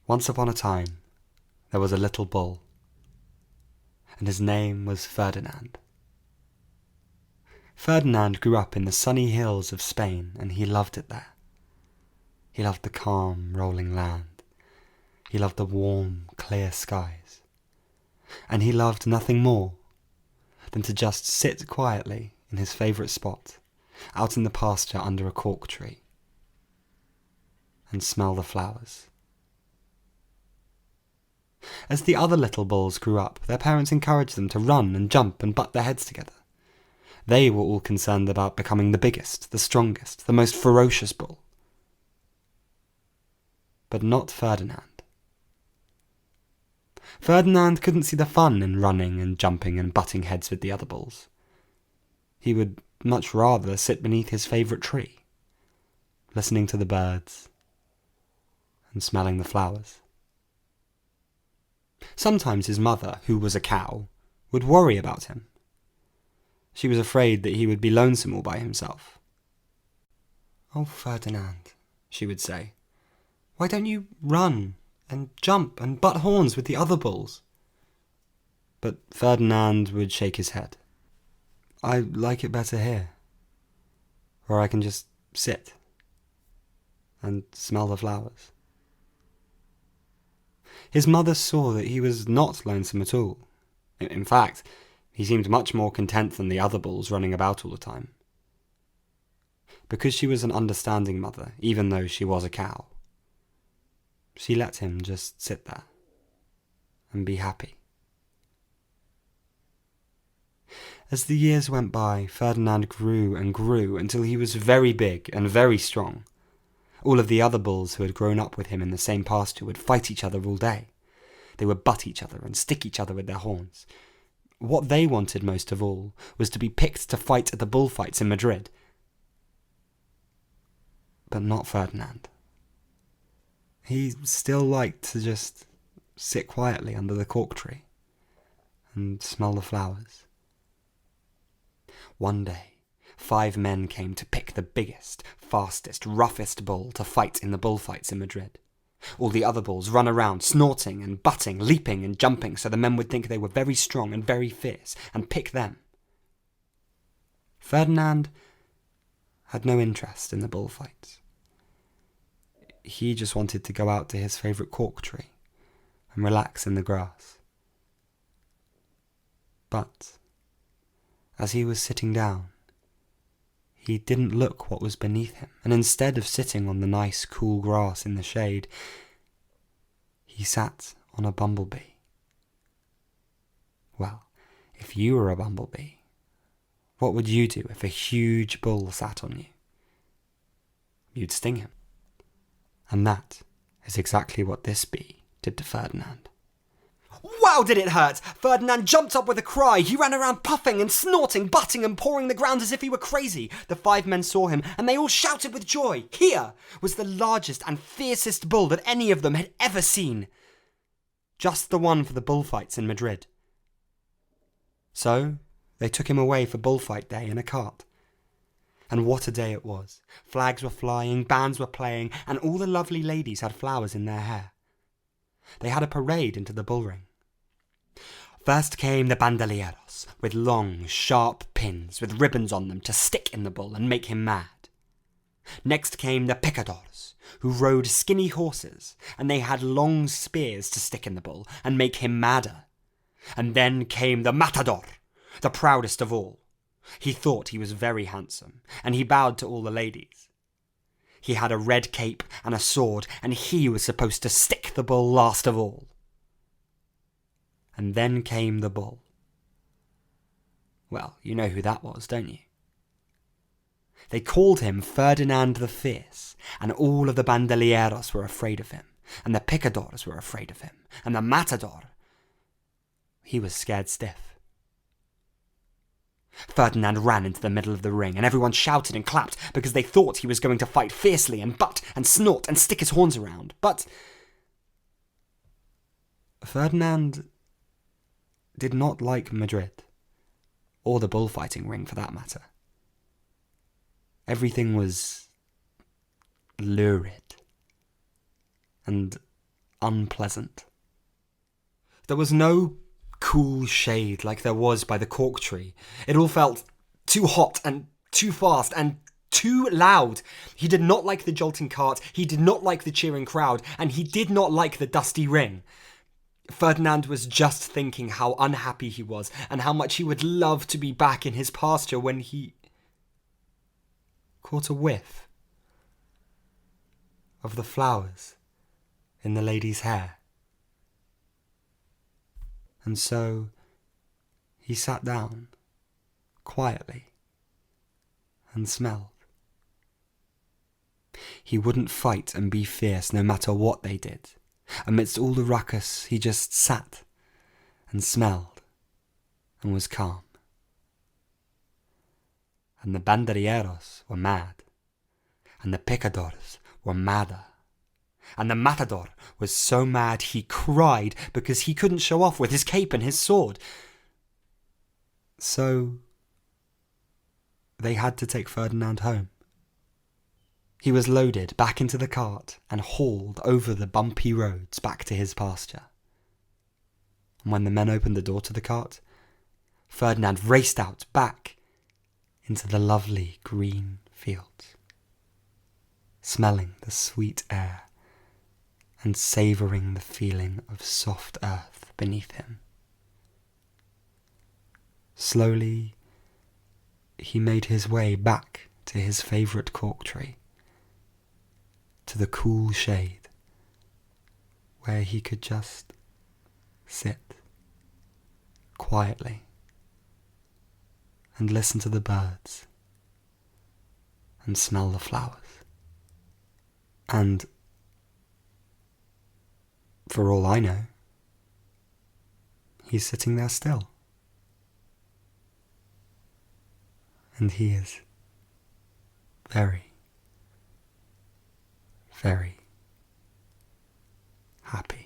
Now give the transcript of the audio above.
Once upon a time, there was a little bull, and his name was Ferdinand. Ferdinand grew up in the sunny hills of Spain, and he loved it there. He loved the calm, rolling land. He loved the warm, clear skies. And he loved nothing more than to just sit quietly in his favourite spot, out in the pasture under a cork tree, and smell the flowers. As the other little bulls grew up, their parents encouraged them to run and jump and butt their heads together. They were all concerned about becoming the biggest, the strongest, the most ferocious bull. But not Ferdinand. Ferdinand couldn't see the fun in running and jumping and butting heads with the other bulls. He would much rather sit beneath his favourite tree, listening to the birds and smelling the flowers. Sometimes his mother, who was a cow, would worry about him. She was afraid that he would be lonesome all by himself. "Oh, Ferdinand," she would say, "why don't you run and jump and butt horns with the other bulls?" But Ferdinand would shake his head. "I like it better here, where I can just sit and smell the flowers." His mother saw that he was not lonesome at all. In fact, he seemed much more content than the other bulls running about all the time. Because she was an understanding mother, even though she was a cow, she let him just sit there and be happy. As the years went by, Ferdinand grew and grew until he was very big and very strong. All of the other bulls who had grown up with him in the same pasture would fight each other all day. They would butt each other and stick each other with their horns. What they wanted most of all was to be picked to fight at the bullfights in Madrid. But not Ferdinand. He still liked to just sit quietly under the cork tree and smell the flowers. One day, 5 men came to pick the biggest, fastest, roughest bull to fight in the bullfights in Madrid. All the other bulls run around, snorting and butting, leaping and jumping, so the men would think they were very strong and very fierce, and pick them. Ferdinand had no interest in the bullfights. He just wanted to go out to his favourite cork tree and relax in the grass. But as he was sitting down, he didn't look what was beneath him, and instead of sitting on the nice cool grass in the shade, he sat on a bumblebee. Well, if you were a bumblebee, what would you do if a huge bull sat on you? You'd sting him. And that is exactly what this bee did to Ferdinand. Wow, did it hurt! Ferdinand jumped up with a cry. He ran around puffing and snorting, butting and pawing the ground as if he were crazy. The 5 men saw him, and they all shouted with joy. Here was the largest and fiercest bull that any of them had ever seen. Just the one for the bullfights in Madrid. So they took him away for bullfight day in a cart. And what a day it was. Flags were flying, bands were playing, and all the lovely ladies had flowers in their hair. They had a parade into the bullring. First came the bandolieros, with long, sharp pins with ribbons on them to stick in the bull and make him mad. Next came the picadors, who rode skinny horses, and they had long spears to stick in the bull and make him madder. And then came the matador, the proudest of all. He thought he was very handsome, and he bowed to all the ladies. He had a red cape and a sword, and he was supposed to stick the bull last of all. And then came the bull. Well, you know who that was, don't you? They called him Ferdinand the Fierce, and all of the bandolieros were afraid of him, and the picadors were afraid of him, and the matador, he was scared stiff. Ferdinand ran into the middle of the ring, and everyone shouted and clapped because they thought he was going to fight fiercely and butt and snort and stick his horns around. But Ferdinand did not like Madrid, or the bullfighting ring for that matter. Everything was lurid and unpleasant. There was no cool shade like there was by the cork tree. It all felt too hot and too fast and too loud. He did not like the jolting cart, he did not like the cheering crowd, and he did not like the dusty ring. Ferdinand was just thinking how unhappy he was and how much he would love to be back in his pasture when he caught a whiff of the flowers in the lady's hair. And so he sat down quietly and smelled. He wouldn't fight and be fierce no matter what they did. Amidst all the ruckus, he just sat and smelled and was calm. And the banderilleros were mad, and the picadores were madder. And the matador was so mad he cried because he couldn't show off with his cape and his sword. So they had to take Ferdinand home. He was loaded back into the cart and hauled over the bumpy roads back to his pasture. And when the men opened the door to the cart, Ferdinand raced out back into the lovely green fields, smelling the sweet air and savouring the feeling of soft earth beneath him. Slowly, he made his way back to his favourite cork tree, to the cool shade where he could just sit quietly and listen to the birds and smell the flowers. And for all I know, he's sitting there still. And he is very, very happy.